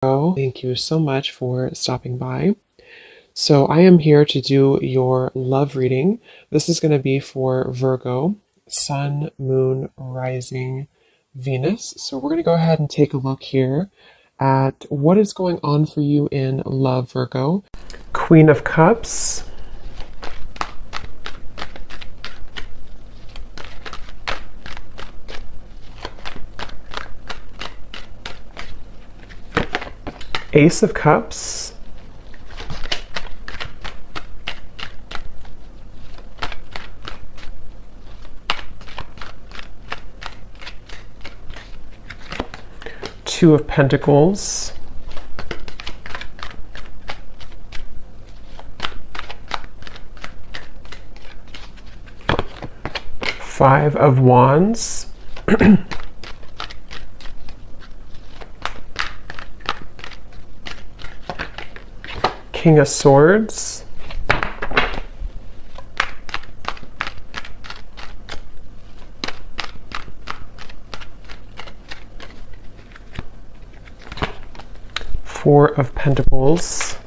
Thank you so much for stopping by. So I am here to do your love reading. This is going to be for Virgo, Sun, Moon, Rising, Venus. So we're going to go ahead and take a look here at what is going on for you in love, Virgo. Queen of Cups. Ace of Cups. Two of Pentacles. Five of Wands. King of Swords. Four of Pentacles.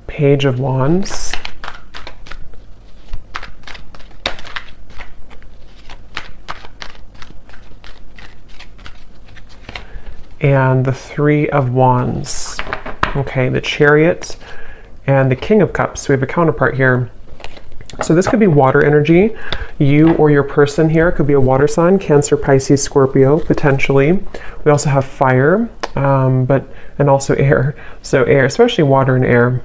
Page of Wands. And the Three of Wands. Okay, the Chariot and the King of Cups. So we have a counterpart here. So this could be water energy. You or your person here could be a water sign, Cancer, Pisces, Scorpio, potentially. We also have fire, and also air. So air, especially water and air.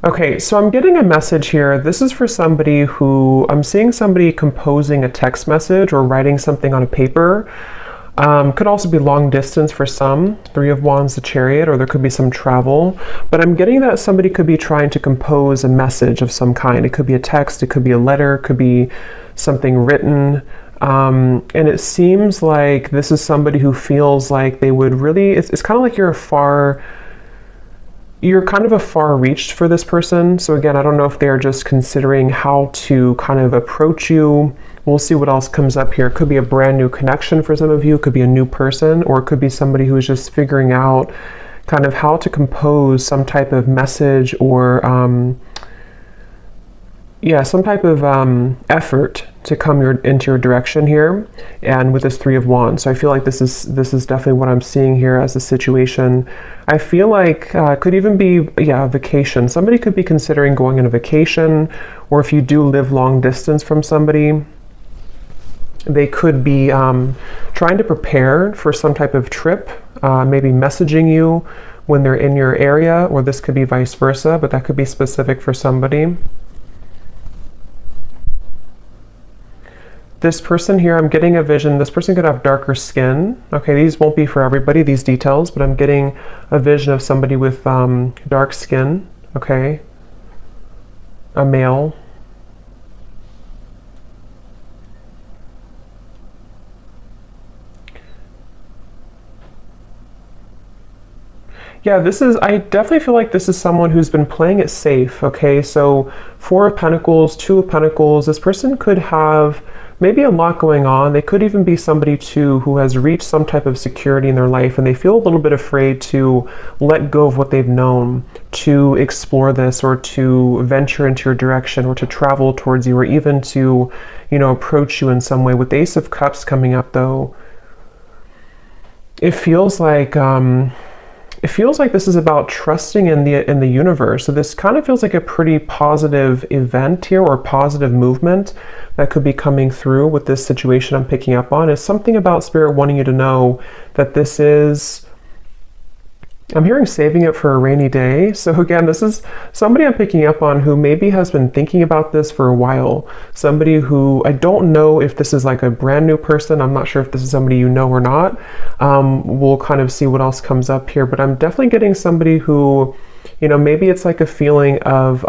Okay, so I'm getting a message here. This is for somebody who, I'm seeing somebody composing a text message or writing something on a paper. Could also be long distance for some, Three of Wands, the Chariot, or there could be some travel. But I'm getting that somebody could be trying to compose a message of some kind. It could be a text, it could be a letter, it could be something written. And it seems like this is somebody who feels like they would really, it's kind of like you're kind of a far reach for this person. So again, I don't know if they're just considering how to kind of approach you. We'll see what else comes up here. It could be a brand new connection for some of you. It could be a new person, or it could be somebody who is just figuring out kind of how to compose some type of message or some type of effort to come into your direction here, and with this Three of Wands. So I feel like this is definitely what I'm seeing here as a situation. I feel like could even be a vacation. Somebody could be considering going on a vacation, or if you do live long distance from somebody, they could be trying to prepare for some type of trip, maybe messaging you when they're in your area, or this could be vice versa, but that could be specific for somebody. This person here, I'm getting a vision. This person could have darker skin. Okay, these won't be for everybody, these details, but I'm getting a vision of somebody with dark skin. Okay, a male. Yeah, I definitely feel like this is someone who's been playing it safe. Okay, so Four of Pentacles, Two of Pentacles. This person could have maybe a lot going on. They could even be somebody too who has reached some type of security in their life, and they feel a little bit afraid to let go of what they've known, to explore this, or to venture into your direction, or to travel towards you, or even to, approach you in some way. With the Ace of Cups coming up though, it feels like this is about trusting in the universe. So this kind of feels like a pretty positive event here, or positive movement that could be coming through with this situation I'm picking up on. Is something about Spirit wanting you to know that this is, I'm hearing saving it for a rainy day. So again, this is somebody I'm picking up on who maybe has been thinking about this for a while. Somebody who, I don't know if this is like a brand new person. I'm not sure if this is somebody you know or not. We'll kind of see what else comes up here. But I'm definitely getting somebody who, maybe it's like a feeling of,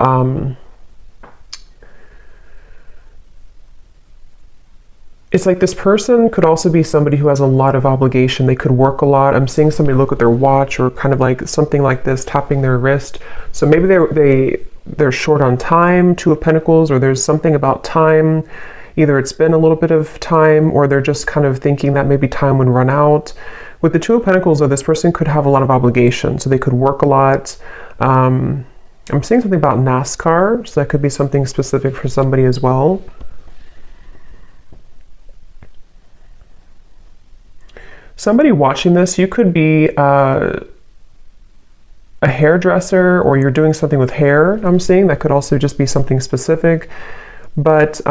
it's like this person could also be somebody who has a lot of obligation. They could work a lot. I'm seeing somebody look at their watch, or kind of like something like this, tapping their wrist. So maybe they they're short on time, Two of Pentacles, or there's something about time. Either it's been a little bit of time, or they're just kind of thinking that maybe time would run out. With the Two of Pentacles, though, this person could have a lot of obligations, so they could work a lot. I'm seeing something about NASCAR, so that could be something specific for somebody as well. Somebody watching this, you could be a hairdresser, or you're doing something with hair, I'm seeing. That could also just be something specific. But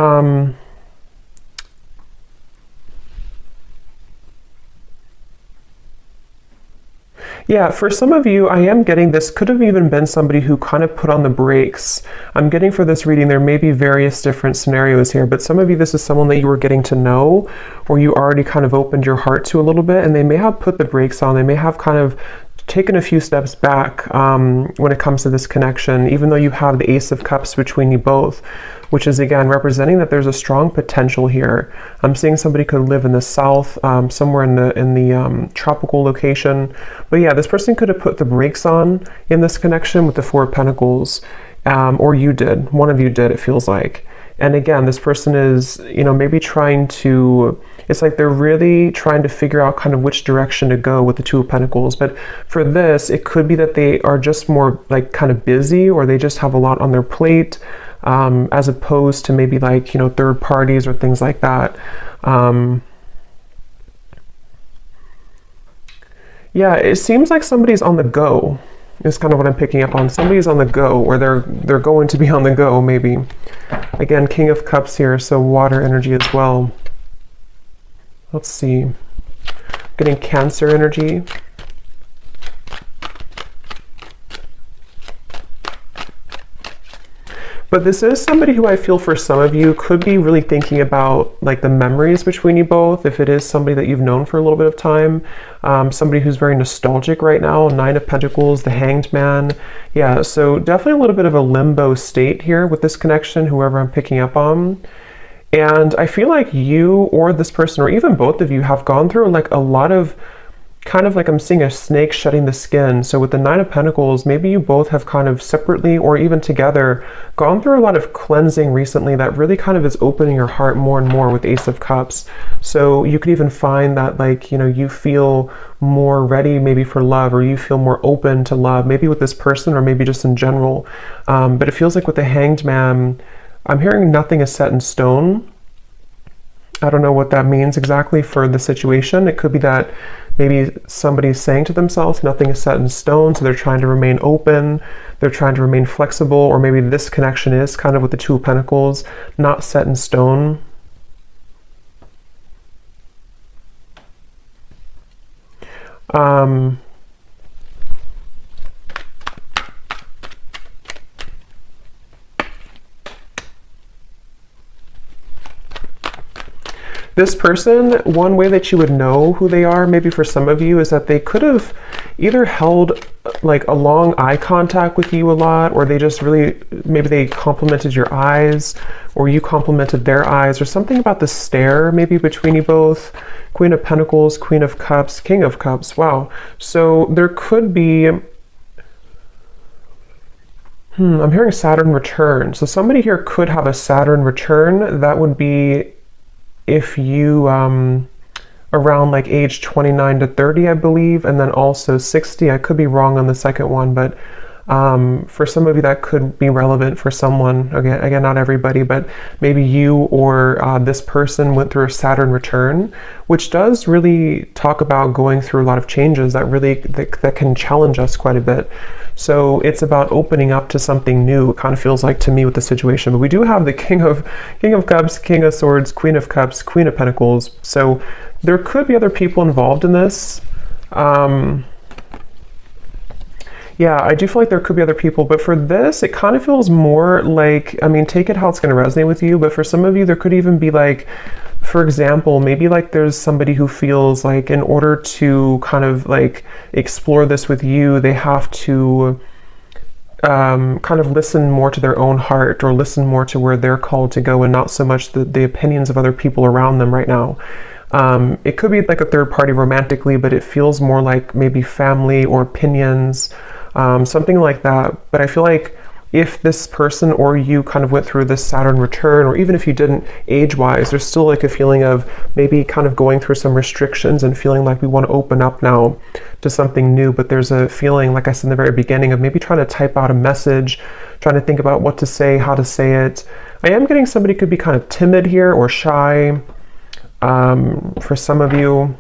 yeah, for some of you, I am getting this could have even been somebody who kind of put on the brakes. I'm getting for this reading, there may be various different scenarios here, but some of you, this is someone that you were getting to know, or you already kind of opened your heart to a little bit, and they may have put the brakes on. They may have kind of taken a few steps back when it comes to this connection, even though you have the Ace of Cups between you both, which is again representing that there's a strong potential here. I'm seeing somebody could live in the south, somewhere in the tropical location. But yeah, this person could have put the brakes on in this connection with the Four of Pentacles, or you did. One of you did, it feels like. And again, this person is, maybe trying to, it's like they're really trying to figure out kind of which direction to go with the Two of Pentacles. But for this, it could be that they are just more like kind of busy, or they just have a lot on their plate, as opposed to maybe like, third parties or things like that. Yeah, it seems like somebody's on the go. Is kind of what I'm picking up on. Somebody's on the go, or they're going to be on the go, maybe. Again, King of Cups here, so water energy as well. Let's see. Getting Cancer energy. But this is somebody who I feel for some of you could be really thinking about like the memories between you both. If it is somebody that you've known for a little bit of time, somebody who's very nostalgic right now. Nine of Pentacles, the Hanged Man. Yeah, so definitely a little bit of a limbo state here with this connection, whoever I'm picking up on. And I feel like you or this person, or even both of you, have gone through like a lot of kind of like I'm seeing a snake shedding the skin. So with the Nine of Pentacles, maybe you both have kind of separately or even together gone through a lot of cleansing recently that really kind of is opening your heart more and more with Ace of Cups. So you could even find that like, you feel more ready maybe for love, or you feel more open to love, maybe with this person or maybe just in general. But it feels like with the Hanged Man, I'm hearing nothing is set in stone. I don't know what that means exactly for the situation. It could be that maybe somebody's saying to themselves, nothing is set in stone, so they're trying to remain open, they're trying to remain flexible, or maybe this connection is kind of with the Two of Pentacles, not set in stone. This person, one way that you would know who they are, maybe for some of you, is that they could have either held like a long eye contact with you a lot, or they just really, maybe they complimented your eyes, or you complimented their eyes, or something about the stare maybe between you both. Queen of Pentacles, Queen of Cups, King of Cups. Wow. So there could be, I'm hearing Saturn return. So somebody here could have a Saturn return. That would be if you around like age 29 to 30, I believe, and then also 60. I could be wrong on the second one, but for some of you that could be relevant for someone. Again, not everybody, but maybe you or this person went through a Saturn return, which does really talk about going through a lot of changes that really that can challenge us quite a bit. So it's about opening up to something new. It kind of feels like to me with the situation. But we do have the King of Cups, King of Swords, Queen of Cups, Queen of Pentacles. So there could be other people involved in this. Yeah, I do feel like there could be other people, but for this, it kind of feels more like, I mean, take it how it's going to resonate with you, but for some of you, there could even be like, for example, maybe like there's somebody who feels like in order to kind of like explore this with you, they have to kind of listen more to their own heart, or listen more to where they're called to go, and not so much the opinions of other people around them right now. It could be like a third party romantically, but it feels more like maybe family or opinions, something like that. But I feel like if this person or you kind of went through this Saturn return, or even if you didn't age-wise, there's still like a feeling of maybe kind of going through some restrictions and feeling like we want to open up now to something new. But there's a feeling, like I said in the very beginning, of maybe trying to type out a message, trying to think about what to say, how to say it. I am getting somebody could be kind of timid here or shy for some of you.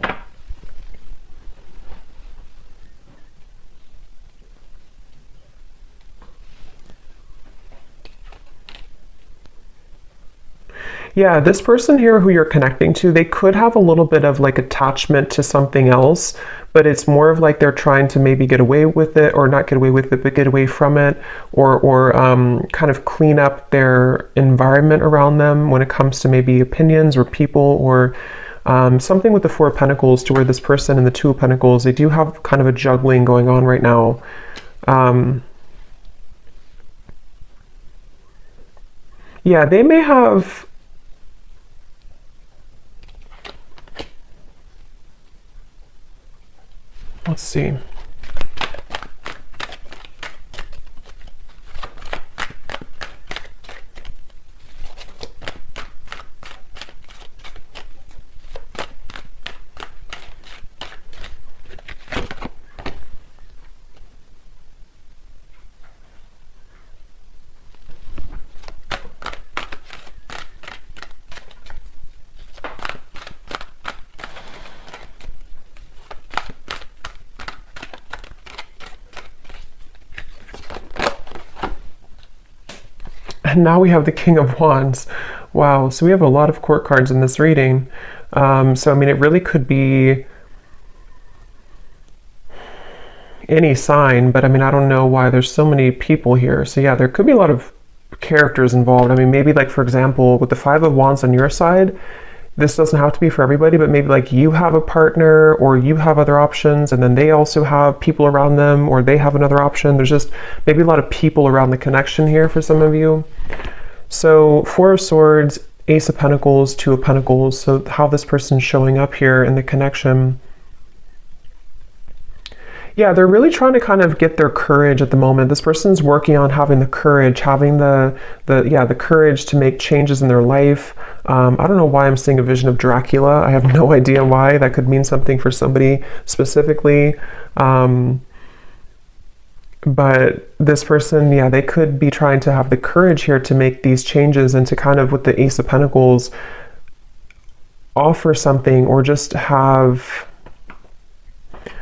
Yeah, this person here who you're connecting to, they could have a little bit of like attachment to something else, but it's more of like they're trying to maybe get away with it, or not get away with it, but get away from it, or kind of clean up their environment around them when it comes to maybe opinions or people, or something with the Four of Pentacles, to where this person and the Two of Pentacles, they do have kind of a juggling going on right now. Yeah, they may have... Let's see. And now we have the King of Wands. Wow, so we have a lot of court cards in this reading. So I mean, it really could be any sign, but I mean, I don't know why there's so many people here. So yeah, there could be a lot of characters involved. I mean, maybe like, for example, with the Five of Wands on your side, this doesn't have to be for everybody, but maybe like you have a partner, or you have other options, and then they also have people around them, or they have another option. There's just maybe a lot of people around the connection here for some of you. So Four of Swords, Ace of Pentacles, Two of Pentacles. So how this person's showing up here in the connection. Yeah, they're really trying to kind of get their courage at the moment. This person's working on having the courage, having the courage to make changes in their life. I don't know why I'm seeing a vision of Dracula. I have no idea why. That could mean something for somebody specifically. But this person, yeah, they could be trying to have the courage here to make these changes, and to kind of, with the Ace of Pentacles, offer something, or just have...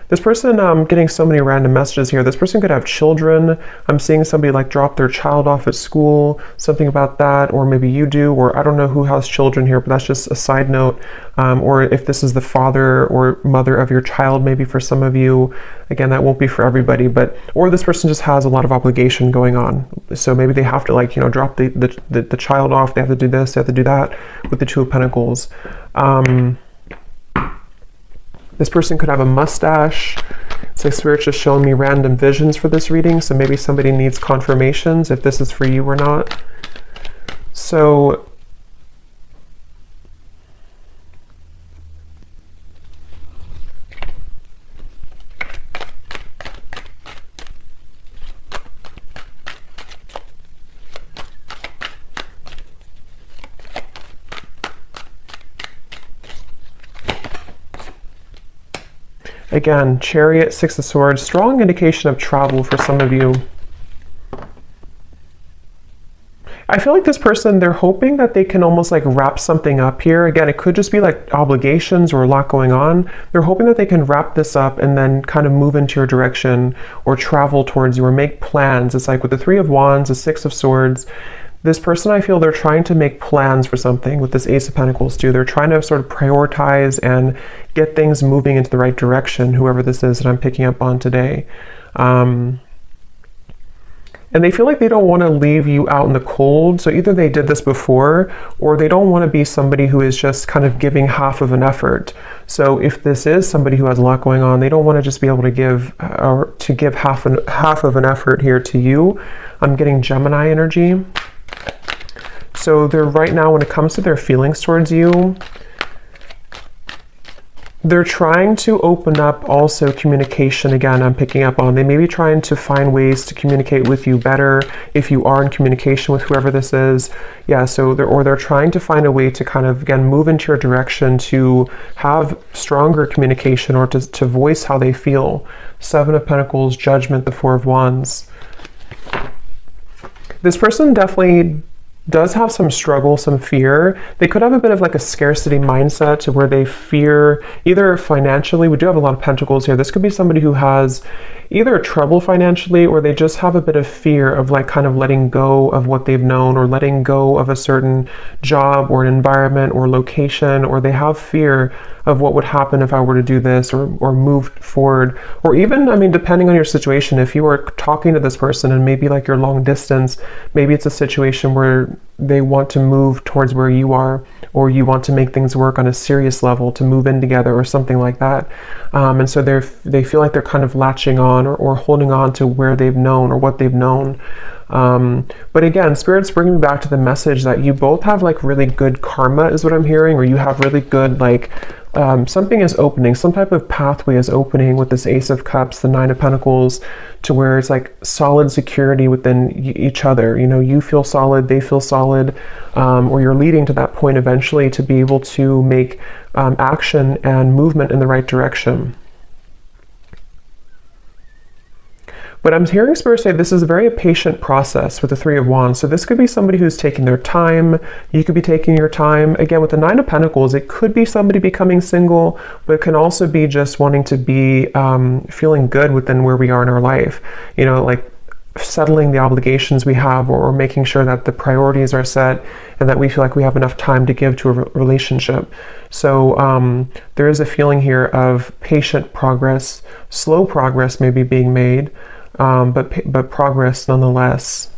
This person, getting so many random messages here. This person could have children. I'm seeing somebody like drop their child off at school, something about that, or maybe you do, or I don't know who has children here, but that's just a side note. Or if this is the father or mother of your child, maybe for some of you. Again, that won't be for everybody, but, or this person just has a lot of obligation going on. So maybe they have to, like, you know, drop the child off. They have to do this, they have to do that, with the Two of Pentacles. This person could have a mustache. It's like Spirit's just showing me random visions for this reading, so maybe somebody needs confirmations if this is for you or not. So again, Chariot, Six of Swords, strong indication of travel for some of you. I feel like this person, they're hoping that they can almost like wrap something up here. Again, it could just be like obligations or a lot going on. They're hoping that they can wrap this up and then kind of move into your direction, or travel towards you, or make plans. It's like with the Three of Wands, the Six of Swords, this person, I feel they're trying to make plans for something. With this Ace of Pentacles too, they're trying to sort of prioritize and get things moving into the right direction, whoever this is that I'm picking up on today. And they feel like they don't want to leave you out in the cold. So either they did this before, or they don't want to be somebody who is just kind of giving half of an effort. So if this is somebody who has a lot going on, they don't want to just be able to give, or to give half of an effort here to you. I'm getting Gemini energy. So they're right now, when it comes to their feelings towards you, They're trying to open up also communication. Again, I'm picking up on, they may be trying to find ways to communicate with you better if you are in communication with whoever this is. Yeah, so they're trying to find a way to kind of, again, move into your direction to have stronger communication or to voice how they feel. Seven of Pentacles, Judgment, the Four of Wands. This person definitely does have some struggle, some fear. They could have a bit of like a scarcity mindset to where they fear either financially. We do have a lot of pentacles here. This could be somebody who has either trouble financially, or they just have a bit of fear of like kind of letting go of what they've known, or letting go of a certain job or an environment or location, or they have fear of what would happen if I were to do this or move forward. Or even, I mean, depending on your situation, if you are talking to this person and maybe like you're long distance, maybe it's a situation where they want to move towards where you are, or you want to make things work on a serious level to move in together or something like that. And so they feel like they're kind of latching on or holding on to where they've known or what they've known. But again, Spirit's bringing me back to the message that you both have like really good karma is what I'm hearing, or you have really good like something is opening, some type of pathway is opening with this Ace of Cups, the Nine of Pentacles, to where it's like solid security within each other. You know, you feel solid, they feel solid, or you're leading to that point eventually to be able to make action and movement in the right direction. But I'm hearing Spirit say this is a very patient process with the Three of Wands. So this could be somebody who's taking their time. You could be taking your time. Again, with the Nine of Pentacles, it could be somebody becoming single, but it can also be just wanting to be feeling good within where we are in our life. You know, like settling the obligations we have, or making sure that the priorities are set and that we feel like we have enough time to give to a relationship. So there is a feeling here of patient progress, slow progress maybe being made, but progress nonetheless.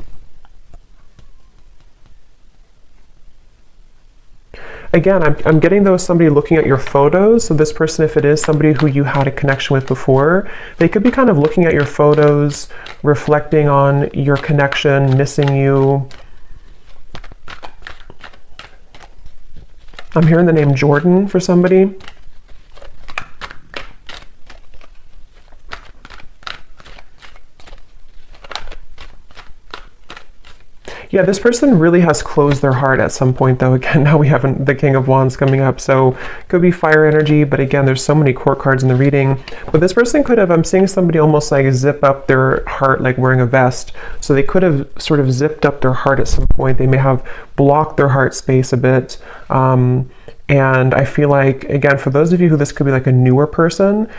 Again, I'm getting though somebody looking at your photos. So this person, if it is somebody who you had a connection with before, they could be kind of looking at your photos, reflecting on your connection, missing you. I'm hearing the name Jordan for somebody. Yeah, this person really has closed their heart at some point though. Again, now we have the King of Wands coming up, so could be fire energy, but again, there's so many court cards in the reading. But this person could have, I'm seeing somebody almost like zip up their heart like wearing a vest. So they could have sort of zipped up their heart at some point. They may have blocked their heart space a bit. And I feel like, again, for those of you who this could be like a newer person,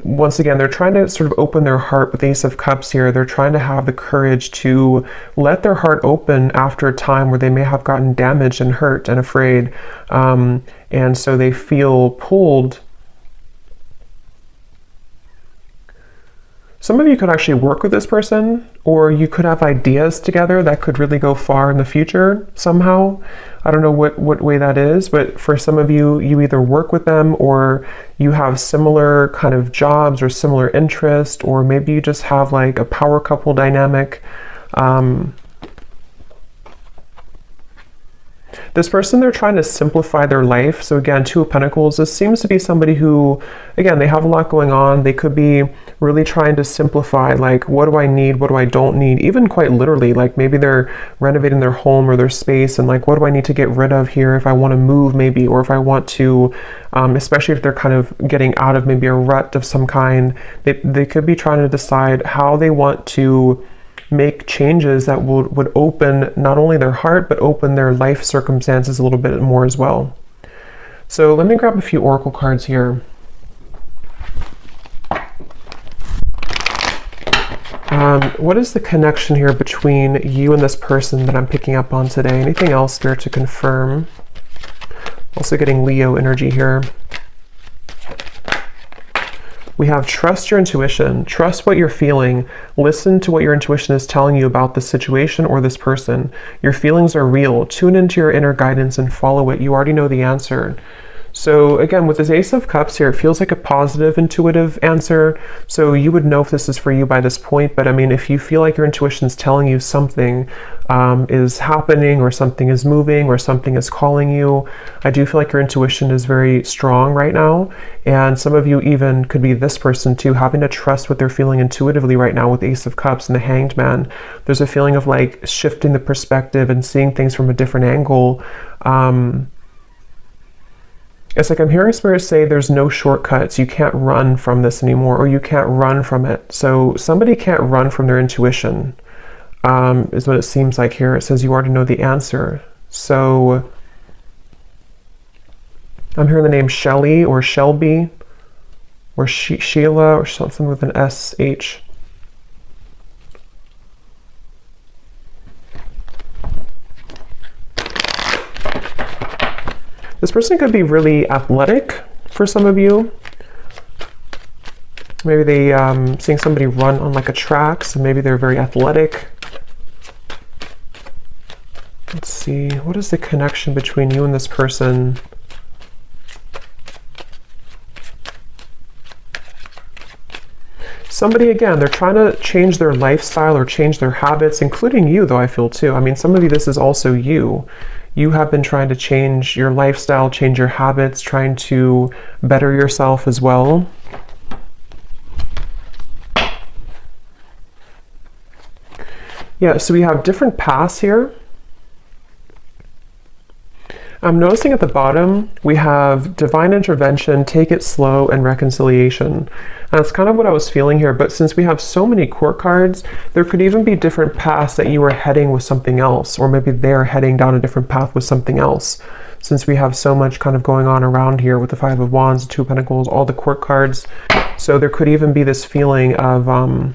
once again, they're trying to sort of open their heart with the Ace of Cups here. They're trying to have the courage to let their heart open after a time where they may have gotten damaged and hurt and afraid. And so they feel pulled. Some of you could actually work with this person, or you could have ideas together that could really go far in the future somehow. I don't know what way that is, but for some of you, you either work with them or you have similar kind of jobs or similar interest, or maybe you just have like a power couple dynamic. This person, they're trying to simplify their life. So again, Two of Pentacles, this seems to be somebody who, again, they have a lot going on. They could be really trying to simplify, like, what do I need? What do I don't need? Even quite literally, like maybe they're renovating their home or their space and like, what do I need to get rid of here if I want to move maybe, or if I want to, especially if they're kind of getting out of maybe a rut of some kind, they could be trying to decide how they want to make changes that would open not only their heart, but open their life circumstances a little bit more as well. So let me grab a few oracle cards here. What is the connection here between you and this person that I'm picking up on today? Anything else, Spirit, to confirm? Also getting Leo energy here. We have trust your intuition, trust what you're feeling, listen to what your intuition is telling you about this situation or this person. Your feelings are real. Tune into your inner guidance and follow it. You already know the answer. So again, with this Ace of Cups here, it feels like a positive, intuitive answer. So you would know if this is for you by this point. But I mean, if you feel like your intuition's telling you something is happening, or something is moving, or something is calling you, I do feel like your intuition is very strong right now. And some of you even could be this person too, having to trust what they're feeling intuitively right now with Ace of Cups and the Hanged Man. There's a feeling of like shifting the perspective and seeing things from a different angle. It's like I'm hearing Spirit say there's no shortcuts. You can't run from this anymore, or you can't run from it. So somebody can't run from their intuition, is what it seems like here. It says you already know the answer. So I'm hearing the name Shelly or Shelby or Sheila or something with an SH. This person could be really athletic for some of you. Maybe they seeing somebody run on like a track, so maybe they're very athletic. Let's see, what is the connection between you and this person? Somebody, again, they're trying to change their lifestyle or change their habits, including you, though, I feel too. I mean, some of you, this is also you. You have been trying to change your lifestyle, change your habits, trying to better yourself as well. Yeah, so we have different paths here. I'm noticing at the bottom, we have divine intervention, take it slow, and reconciliation. And that's kind of what I was feeling here, but since we have so many court cards, there could even be different paths that you are heading with something else, or maybe they're heading down a different path with something else. Since we have so much kind of going on around here with the Five of Wands, the Two of Pentacles, all the court cards. So there could even be this feeling of,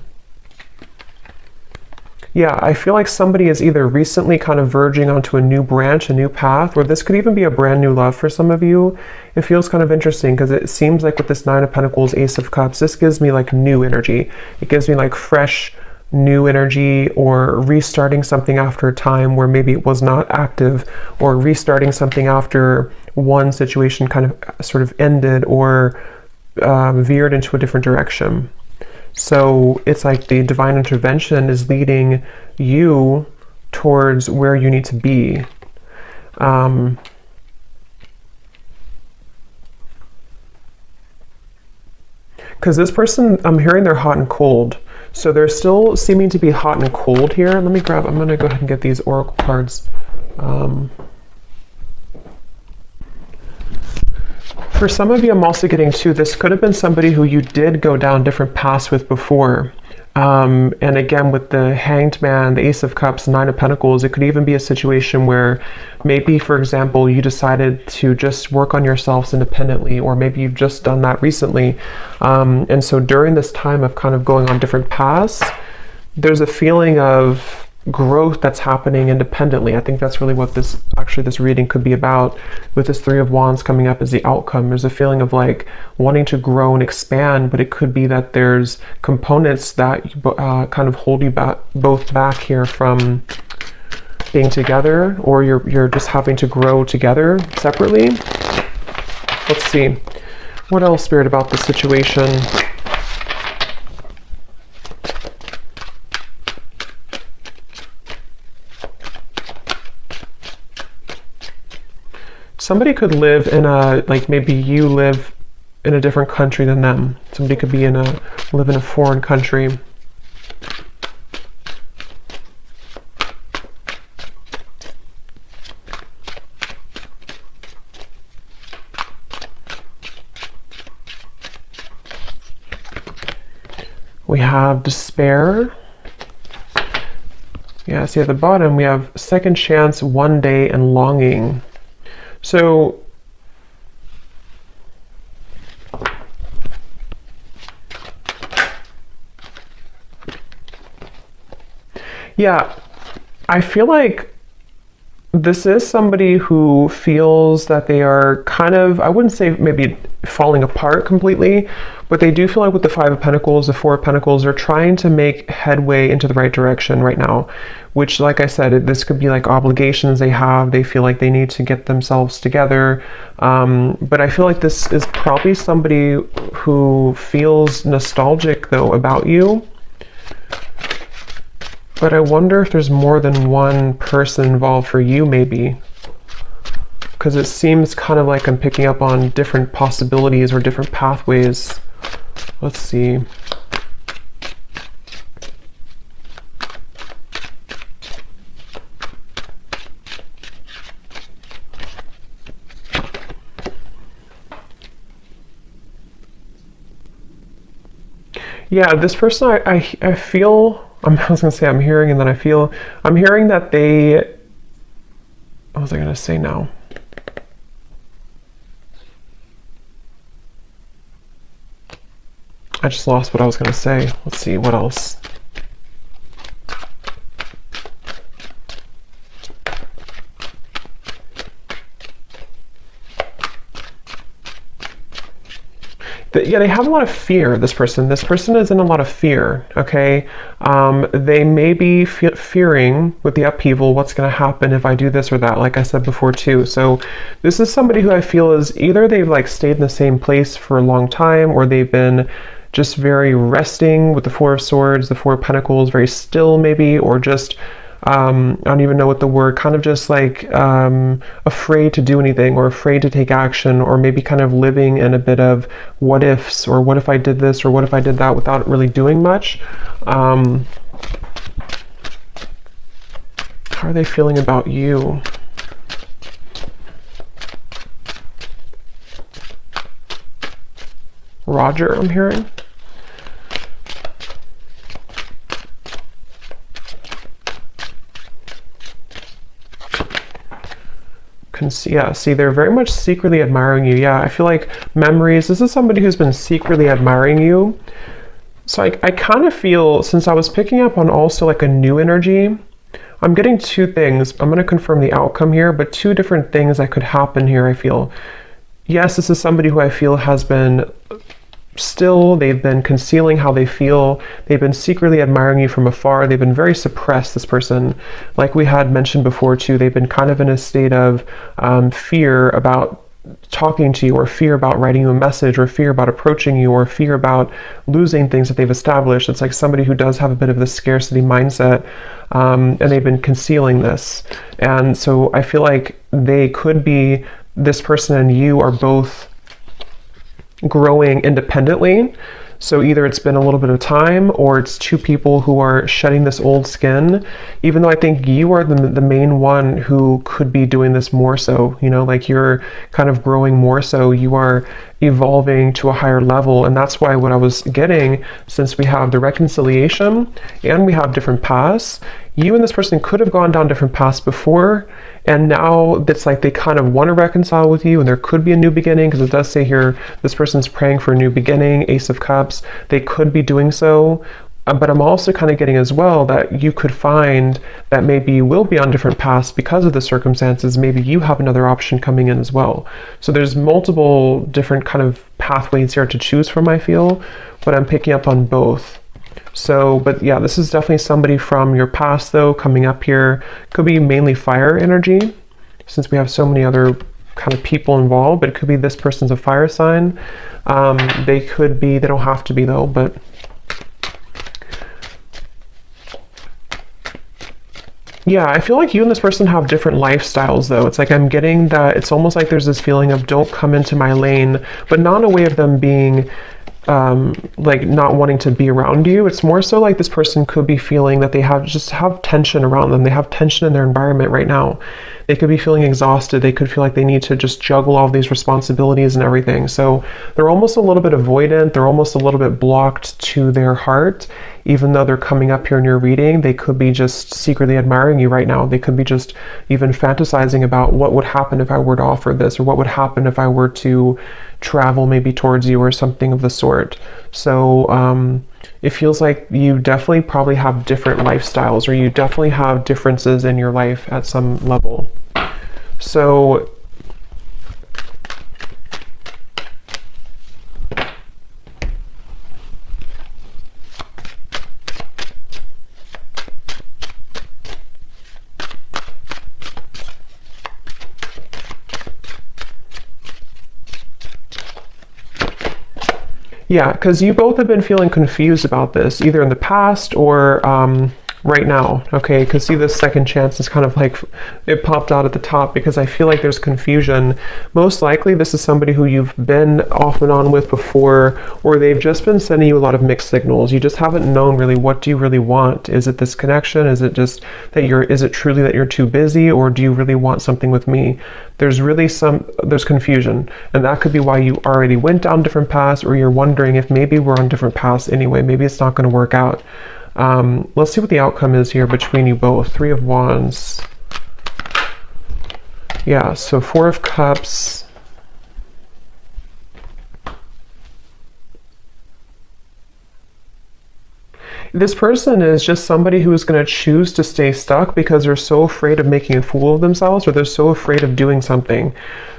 yeah, I feel like somebody is either recently kind of verging onto a new branch, a new path, or this could even be a brand new love for some of you. It feels kind of interesting because it seems like with this Nine of Pentacles, Ace of Cups, this gives me like new energy. It gives me like fresh, new energy, or restarting something after a time where maybe it was not active, or restarting something after one situation kind of sort of ended or veered into a different direction. So it's like the divine intervention is leading you towards where you need to be. Because this person, I'm hearing they're hot and cold. So they're still seeming to be hot and cold here. Let me grab, I'm going to go ahead and get these oracle cards. For some of you, I'm also getting to, this could have been somebody who you did go down different paths with before. And again, with the Hanged Man, the Ace of Cups, Nine of Pentacles, it could even be a situation where maybe, for example, you decided to just work on yourselves independently, or maybe you've just done that recently. And so during this time of kind of going on different paths, there's a feeling of growth that's happening independently. I think that's really what this reading could be about, with this Three of Wands coming up as the outcome. There's a feeling of like wanting to grow and expand, but it could be that there's components that kind of hold you both back here from being together, or you're just having to grow together separately. Let's see, what else, Spirit, about this situation? Somebody could live in a, like maybe you live in a different country than them. Somebody could be live in a foreign country. We have despair. Yeah, see at the bottom we have second chance, one day, and longing. So yeah, I feel like This is somebody who feels that they are kind of, I wouldn't say maybe falling apart completely, but they do feel like with the Five of Pentacles, the Four of Pentacles, they're trying to make headway into the right direction right now, which, like I said, this could be like obligations they have. They feel like they need to get themselves together. But I feel like this is probably somebody who feels nostalgic, though, about you. But I wonder if there's more than one person involved for you, maybe. Because it seems kind of like I'm picking up on different possibilities or different pathways. Let's see. Yeah, this person, I feel... I was going to say I'm hearing, and then I'm hearing that they, what was I going to say now? I just lost what I was going to say. Let's see, what else? Yeah, they have a lot of fear, this person. This person is in a lot of fear, okay? They may be fearing with the upheaval what's going to happen if I do this or that, like I said before too. So this is somebody who I feel is either they've like stayed in the same place for a long time, or they've been just very resting with the Four of Swords, the Four of Pentacles, very still maybe, or just... I don't even know what the word, kind of just like afraid to do anything, or afraid to take action, or maybe kind of living in a bit of what ifs, or what if I did this, or what if I did that, without really doing much. How are they feeling about you? Roger, I'm hearing. Yeah, see, they're very much secretly admiring you. Yeah, I feel like memories, this is somebody who's been secretly admiring you. So I kind of feel, since I was picking up on also like a new energy, I'm getting two things. I'm going to confirm the outcome here, but two different things that could happen here, I feel. Yes, this is somebody who I feel has been still, they've been concealing how they feel, they've been secretly admiring you from afar, they've been very suppressed, this person. Like we had mentioned before too, they've been kind of in a state of fear about talking to you, or fear about writing you a message, or fear about approaching you, or fear about losing things that they've established. It's like somebody who does have a bit of the scarcity mindset, and they've been concealing this. And so I feel like they could be, this person and you are both growing independently. So either it's been a little bit of time, or it's two people who are shedding this old skin, even though I think you are the main one who could be doing this more so, you know, like you're kind of growing more so, you are evolving to a higher level. And that's why what I was getting, since we have the reconciliation and we have different paths, you and this person could have gone down different paths before, and now it's like they kind of want to reconcile with you, and there could be a new beginning, because it does say here this person's praying for a new beginning, Ace of Cups. They could be doing so, but I'm also kind of getting as well that you could find that maybe you will be on different paths because of the circumstances. Maybe you have another option coming in as well. So there's multiple different kind of pathways here to choose from, I feel, but I'm picking up on both. So, but yeah, this is definitely somebody from your past though coming up here. Could be mainly fire energy, since we have so many other kind of people involved, but it could be this person's a fire sign. They could be, they don't have to be though, but yeah, I feel like you and this person have different lifestyles though. It's like I'm getting that it's almost like there's this feeling of don't come into my lane, but not in a way of them being like not wanting to be around you. It's more so like this person could be feeling that they have tension around them. They have tension in their environment right now. They could be feeling exhausted. They could feel like they need to just juggle all these responsibilities and everything. So they're almost a little bit avoidant. They're almost a little bit blocked to their heart. Even though they're coming up here in your reading, they could be just secretly admiring you right now. They could be just even fantasizing about what would happen if I were to offer this, or what would happen if I were to travel maybe towards you, or something of the sort. So it feels like you definitely probably have different lifestyles, or you definitely have differences in your life at some level. So yeah, because you both have been feeling confused about this, either in the past or right now, okay? Because see, this second chance is kind of like, it popped out at the top because I feel like there's confusion. Most likely, this is somebody who you've been off and on with before, or they've just been sending you a lot of mixed signals. You just haven't known really, what do you really want? Is it this connection? Is it just that is it truly that you're too busy, or do you really want something with me? There's really there's confusion, and that could be why you already went down different paths, or you're wondering if maybe we're on different paths anyway, maybe it's not going to work out. Let's see what the outcome is here between you both. 3 of Wands. Yeah, so 4 of Cups. This person is just somebody who is going to choose to stay stuck because they're so afraid of making a fool of themselves, or they're so afraid of doing something.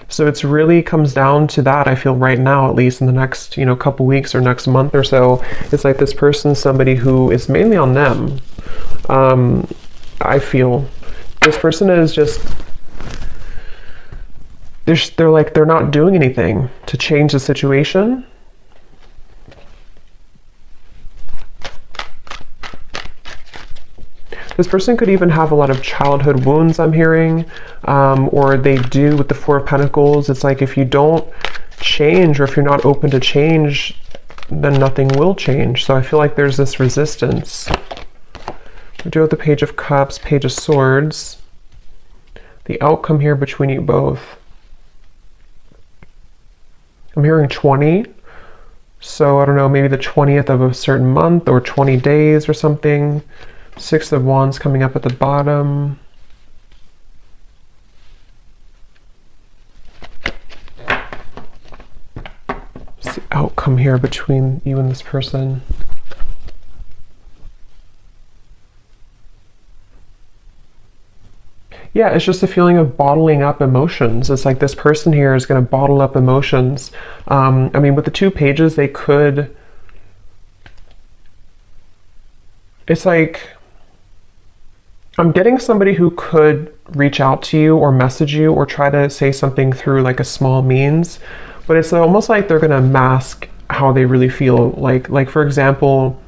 So it's really comes down to that, I feel, right now, at least in the next, couple weeks or next month or so. It's like this person's somebody who is mainly on them. I feel this person is just, they're not doing anything to change the situation. This person could even have a lot of childhood wounds, I'm hearing, or they do with the 4 of Pentacles. It's like if you don't change, or if you're not open to change, then nothing will change. So I feel like there's this resistance. We do have the Page of Cups, Page of Swords. The outcome here between you both. I'm hearing 20. So I don't know, maybe the 20th of a certain month, or 20 days or something. 6 of Wands coming up at the bottom. What's the outcome here between you and this person? Yeah, it's just a feeling of bottling up emotions. It's like this person here is going to bottle up emotions. I mean, with the 2 pages, they could... It's like... I'm getting somebody who could reach out to you or message you or try to say something through like a small means, but it's almost like they're going to mask how they really feel. Like for example,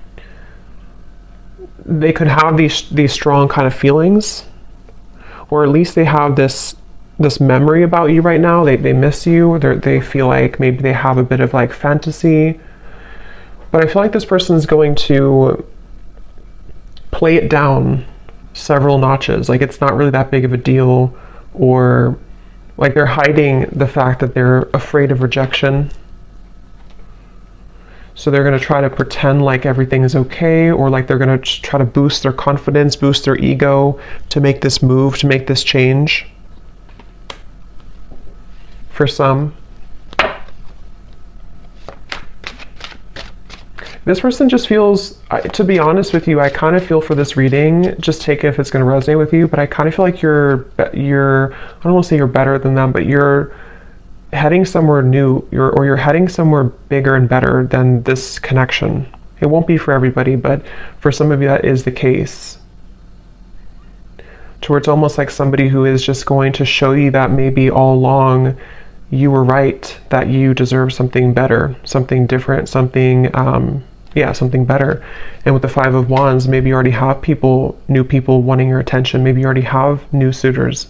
they could have these strong kind of feelings, or at least they have this memory about you right now. They miss you, or they feel like maybe they have a bit of like fantasy, but I feel like this person is going to play it down several notches. Like it's not really that big of a deal, or like they're hiding the fact that they're afraid of rejection. So they're going to try to pretend like everything is okay, or like they're going to try to boost their confidence, boost their ego to make this move, to make this change. For some. This person just feels, to be honest with you, I kind of feel for this reading, just take it if it's going to resonate with you, but I kind of feel like you're, I don't want to say you're better than them, but you're heading somewhere new, you're heading somewhere bigger and better than this connection. It won't be for everybody, but for some of you that is the case. To where it's almost like somebody who is just going to show you that maybe all along you were right, that you deserve something better, something different, something something better. And with the 5 of Wands, maybe you already have new people wanting your attention. Maybe you already have new suitors.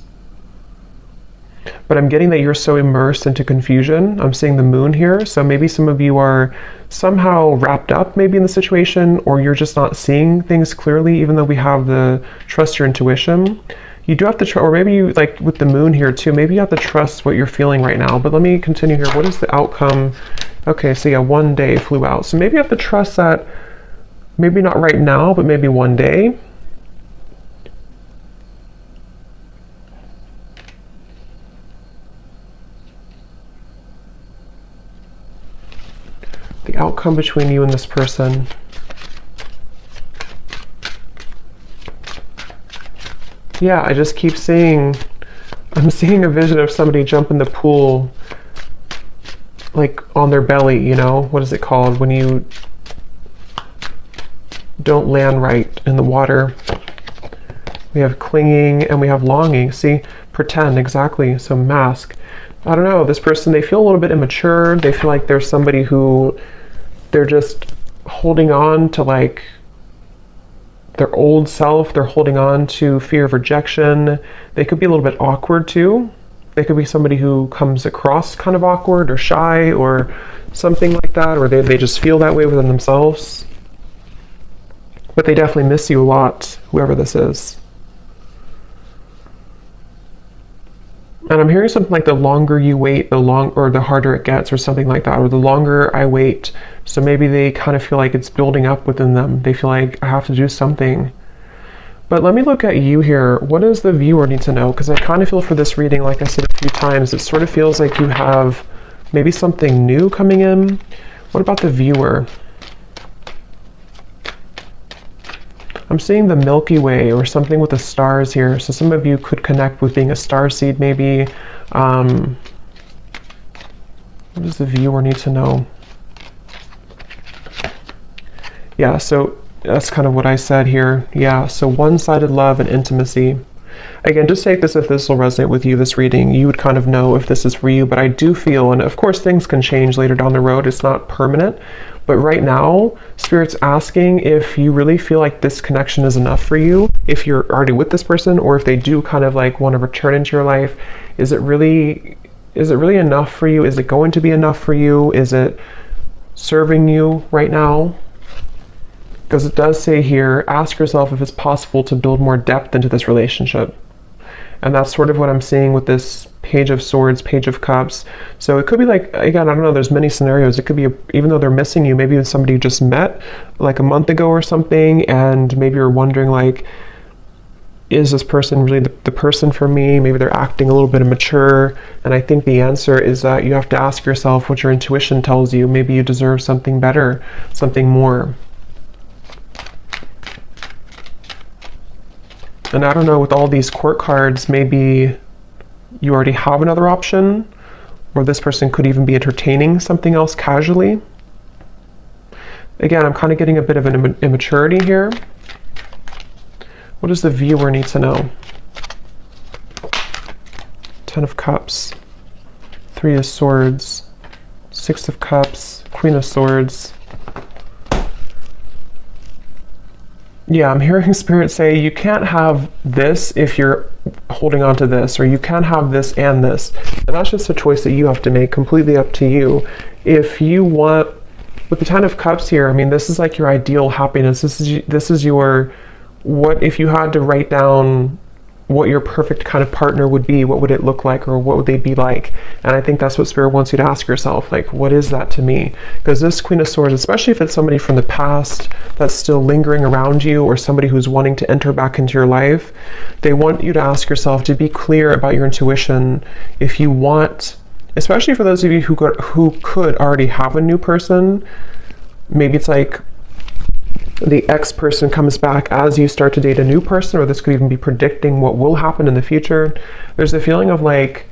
But I'm getting that you're so immersed into confusion. I'm seeing the moon here. So maybe some of you are somehow wrapped up maybe in the situation, or you're just not seeing things clearly, even though we have the trust your intuition. You do have to, or maybe you, like with the moon here too, maybe you have to trust what you're feeling right now. But let me continue here. What is the outcome? Okay, so yeah, 1 day flew out. So maybe you have to trust that, maybe not right now, but maybe 1 day. The outcome between you and this person. Yeah, I just keep seeing I'm seeing a vision of somebody jump in the pool, like on their belly, you know? What is it called when you don't land right in the water? We have clinging and we have longing. See, pretend, exactly. So mask. I don't know, this person, they feel a little bit immature. They feel like there's somebody who they're just holding on to, like their old self. They're holding on to fear of rejection. They could be a little bit awkward too. They could be somebody who comes across kind of awkward or shy or something like that, or they just feel that way within themselves. But they definitely miss you a lot, whoever this is. And I'm hearing something like the longer you wait, the harder it gets, or something like that, or the longer I wait. So maybe they kind of feel like it's building up within them. They feel like I have to do something. But let me look at you here. What does the viewer need to know? Because I kind of feel for this reading, like I said a few times, it sort of feels like you have maybe something new coming in. What about the viewer? I'm seeing the Milky Way or something with the stars here. So some of you could connect with being a star seed maybe. What does the viewer need to know? Yeah, so that's kind of what I said here. Yeah, so one-sided love and intimacy. Again, just take this if this will resonate with you, this reading. You would kind of know if this is for you, but I do feel, and of course things can change later down the road, it's not permanent, but right now, Spirit's asking if you really feel like this connection is enough for you, if you're already with this person, or if they do kind of like want to return into your life. Is it really enough for you? Is it going to be enough for you? Is it serving you right now? Because it does say here, ask yourself if it's possible to build more depth into this relationship. And that's sort of what I'm seeing with this Page of Swords, Page of Cups. So it could be like, again, I don't know, there's many scenarios. It could be, even though they're missing you, maybe it's somebody you just met like a month ago or something, and maybe you're wondering like, is this person really the person for me? Maybe they're acting a little bit immature. And I think the answer is that you have to ask yourself what your intuition tells you. Maybe you deserve something better, something more. And I don't know, with all these court cards, maybe you already have another option, or this person could even be entertaining something else casually. Again, I'm kind of getting a bit of an immaturity here. What does the viewer need to know? Ten of Cups, Three of Swords, Six of Cups, Queen of Swords. Yeah, I'm hearing Spirit say you can't have this if you're holding on to this, or you can't have this and this. And that's just a choice that you have to make, completely up to you. If you want, with the Ten of Cups here, I mean, this is like your ideal happiness. This is your, what if you had to write down what your perfect kind of partner would be, what would it look like, or what would they be like? And I think that's what Spirit wants you to ask yourself, like, what is that to me? Because this Queen of Swords, especially if it's somebody from the past that's still lingering around you, or somebody who's wanting to enter back into your life, they want you to ask yourself to be clear about your intuition. If you want, especially for those of you who could already have a new person, maybe it's like the ex person comes back as you start to date a new person, or this could even be predicting what will happen in the future. There's a feeling of like,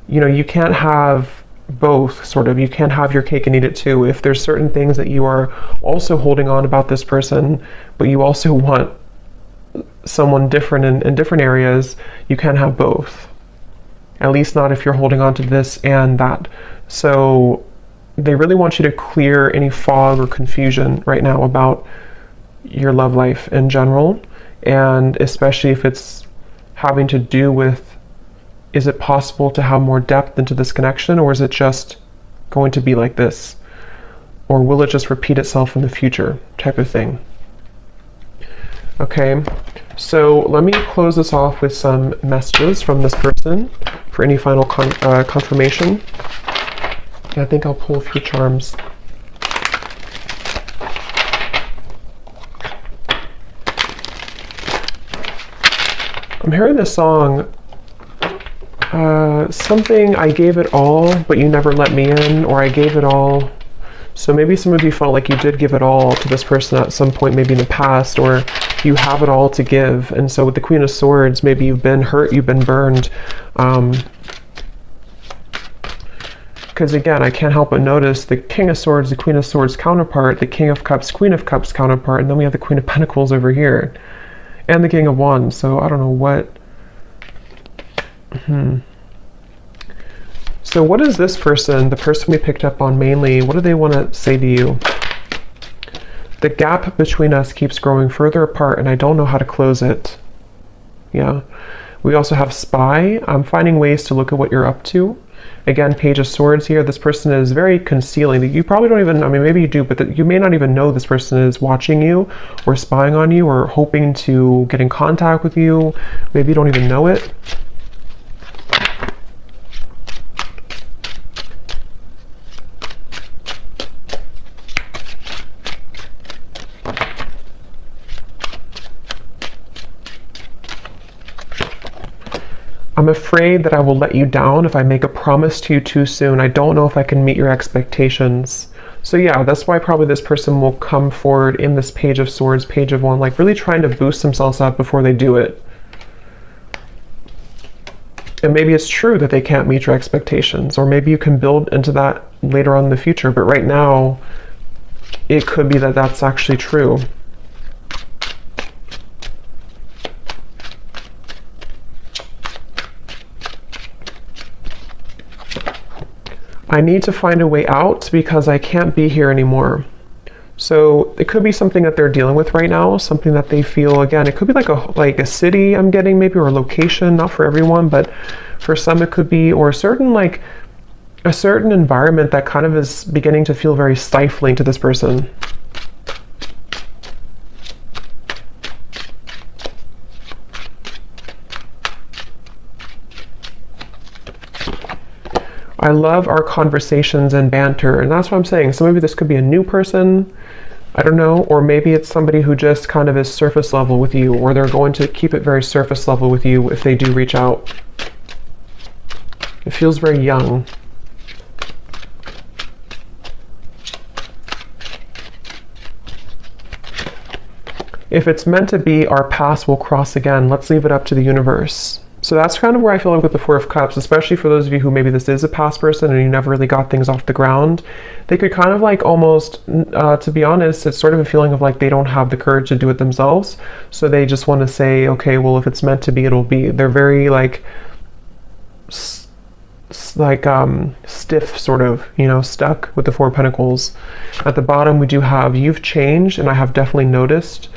you know, you can't have both, sort of. You can't have your cake and eat it too. If there's certain things that you are also holding on about this person, but you also want someone different in different areas, you can't have both. At least not if you're holding on to this and that. So they really want you to clear any fog or confusion right now about your love life in general, and especially if it's having to do with, is it possible to have more depth into this connection, or is it just going to be like this, or will it just repeat itself in the future, type of thing. Okay, so let me close this off with some messages from this person for any final confirmation. I think I'll pull a few charms. I'm hearing this song, something, I gave it all, but you never let me in, or I gave it all, So maybe some of you felt like you did give it all to this person at some point, maybe in the past, or you have it all to give. And so with the Queen of Swords, maybe you've been hurt, you've been burned. Because again, I can't help but notice the King of Swords, the Queen of Swords counterpart, the King of Cups, Queen of Cups counterpart, and then we have the Queen of Pentacles over here, and the King of Wands. So I don't know what... So what is this person, the person we picked up on mainly, what do they want to say to you? The gap between us keeps growing further apart and I don't know how to close it. Yeah. We also have Spy. I'm finding ways to look at what you're up to. Again, Page of Swords here. This person is very concealing. You probably don't even, I mean, maybe you do, but you may not even know this person is watching you or spying on you or hoping to get in contact with you. Maybe you don't even know it. I'm afraid that I will let you down if I make a promise to you too soon. I don't know if I can meet your expectations. So yeah, that's why probably this person will come forward in this Page of Swords, Page of Wands, like really trying to boost themselves up before they do it. And maybe it's true that they can't meet your expectations, or maybe you can build into that later on in the future. But right now, it could be that that's actually true. I need to find a way out because I can't be here anymore. So it could be something that they're dealing with right now, something that they feel, again, it could be like a city I'm getting maybe, or a location, not for everyone, but for some it could be, or a certain environment that kind of is beginning to feel very stifling to this person. I love our conversations and banter, and that's what I'm saying. So maybe this could be a new person, I don't know, or maybe it's somebody who just kind of is surface level with you, or they're going to keep it very surface level with you if they do reach out. It feels very young. If it's meant to be, our paths will cross again. Let's leave it up to the universe. So that's kind of where I feel like with the Four of Cups, especially for those of you who maybe this is a past person and you never really got things off the ground, they could kind of like almost, to be honest, it's sort of a feeling of like they don't have the courage to do it themselves. So they just want to say, okay, well, if it's meant to be, it'll be. They're very like stiff, sort of, you know, stuck with the Four of Pentacles. At the bottom, we do have, you've changed, and I have definitely noticed.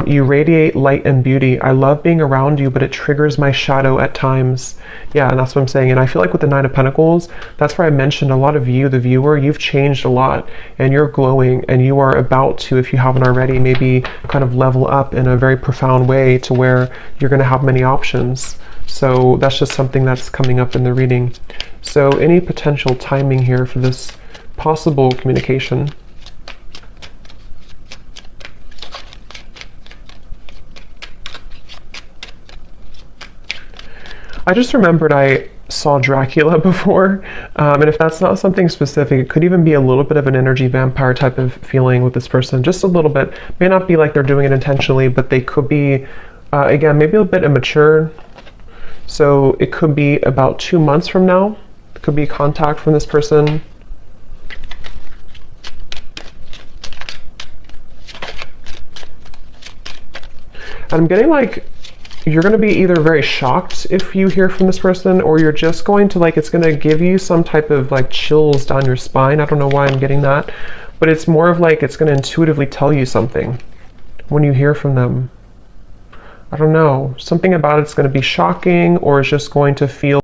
You radiate light and beauty. I love being around you, but it triggers my shadow at times. Yeah, and that's what I'm saying. And I feel like with the Nine of Pentacles, that's where I mentioned a lot of you, the viewer, you've changed a lot, and you're glowing, and you are about to, if you haven't already, maybe kind of level up in a very profound way to where you're going to have many options. So that's just something that's coming up in the reading. So any potential timing here for this possible communication? I just remembered I saw Dracula before, and if that's not something specific, it could even be a little bit of an energy vampire type of feeling with this person, just a little bit. May not be like they're doing it intentionally, but they could be, again, maybe a bit immature. So it could be about 2 months from now. It could be contact from this person. And I'm getting like, you're going to be either very shocked if you hear from this person, or you're just going to like, it's going to give you some type of like chills down your spine. I don't know why I'm getting that, but it's more of like, it's going to intuitively tell you something when you hear from them. I don't know, something about it's going to be shocking, or it's just going to feel